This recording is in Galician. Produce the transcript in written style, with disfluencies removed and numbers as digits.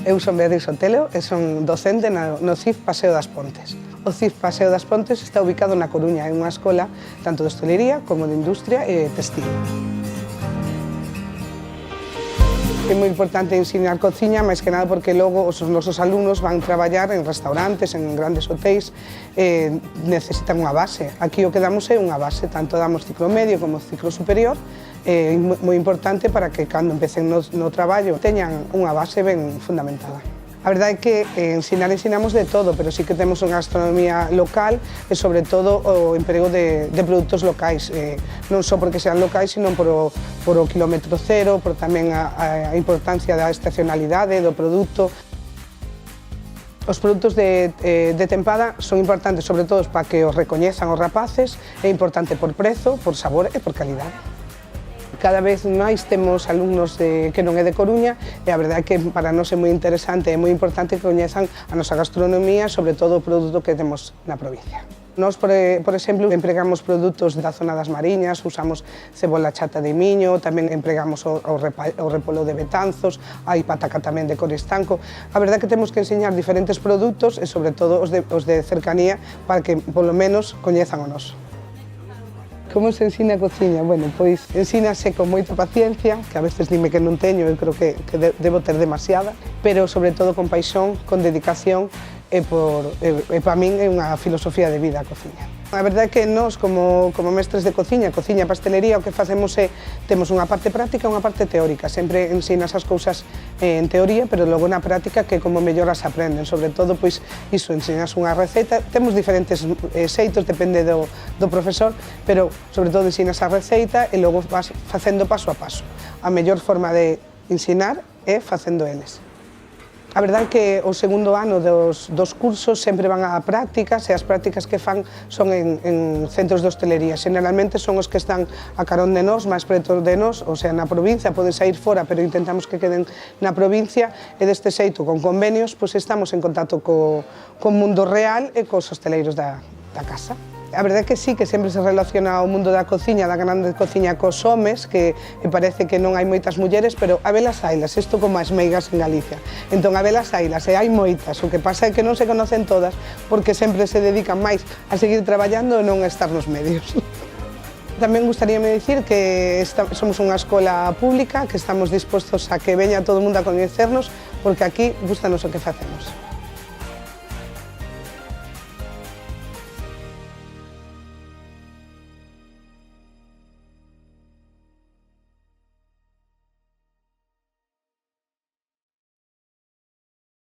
Eu son Beatriz Sotelo e son docente no CIF Paseo das Pontes. O CIF Paseo das Pontes está ubicado na Coruña, é unha escola tanto de hostelería como de industria e textil. É moi importante ensinar cociña, máis que nada porque logo os nosos alumnos van traballar en restaurantes, en grandes hotéis, necesitan unha base. Aquí o que damos é unha base, tanto damos ciclo medio como ciclo superior, é moi importante para que cando empecen no traballo teñan unha base ben fundamentada. A verdade é que ensinamos de todo, pero sí que temos unha gastronomía local e, sobre todo, o emprego de produtos locais. Non só porque sean locais, sino por o quilómetro cero, por tamén a importancia da estacionalidade do produto. Os produtos de tempada son importantes, sobre todo, para que os recoñezan os rapaces, é importante por prezo, por sabor e por calidade. Cada vez máis temos alumnos que non é de Coruña e a verdade é que para nós é moi interesante e moi importante que coñezan a nosa gastronomía, sobre todo o produto que temos na provincia. Nós, por exemplo, empregamos produtos da zona das Mariñas, usamos cebola chata de Miño, tamén empregamos o repolo de Betanzos, hai pataca tamén de Coristanco. A verdade é que temos que enseñar diferentes produtos e, sobre todo, os de cercanía para que, polo menos, coñezan o noso. Como se ensina a cociña? Bueno, pois ensínase con moita paciencia, que a veces dime que non teño, eu creo que debo ter demasiada, pero sobre todo con paixón, con dedicación e para min é unha filosofía de vida a cociña. A verdade é que nós, como mestres de cociña, pastelería, o que facemos é, temos unha parte práctica e unha parte teórica. Sempre ensinas as cousas en teoría, pero logo na práctica que como mellor as aprenden. Sobre todo, pois, iso, ensinas unha receita. Temos diferentes xeitos, depende do profesor, pero sobre todo ensinas a receita e logo vas facendo paso a paso. A mellor forma de ensinar é facendo eles. A verdade é que o segundo ano dos cursos sempre van a prácticas e as prácticas que fan son en centros de hostelería. Generalmente son os que están a carón de nós, máis preto de nós, ou sea, na provincia, poden sair fora, pero intentamos que queden na provincia e deste xeito, con convenios, pois estamos en contacto co mundo real e cos hosteleiros da casa. A verdade é que sí, que sempre se relaciona o mundo da cociña, da grande cociña cos homes, que parece que non hai moitas mulleres, pero a velas hailas, isto como as meigas en Galicia. Entón, a velas hailas, e hai moitas, o que pasa é que non se conocen todas, porque sempre se dedican máis a seguir traballando e non a estar nos medios. Tamén gustaríame dicir que somos unha escola pública, que estamos dispostos a que veña todo o mundo a coñecernos, porque aquí gustanos o que facemos.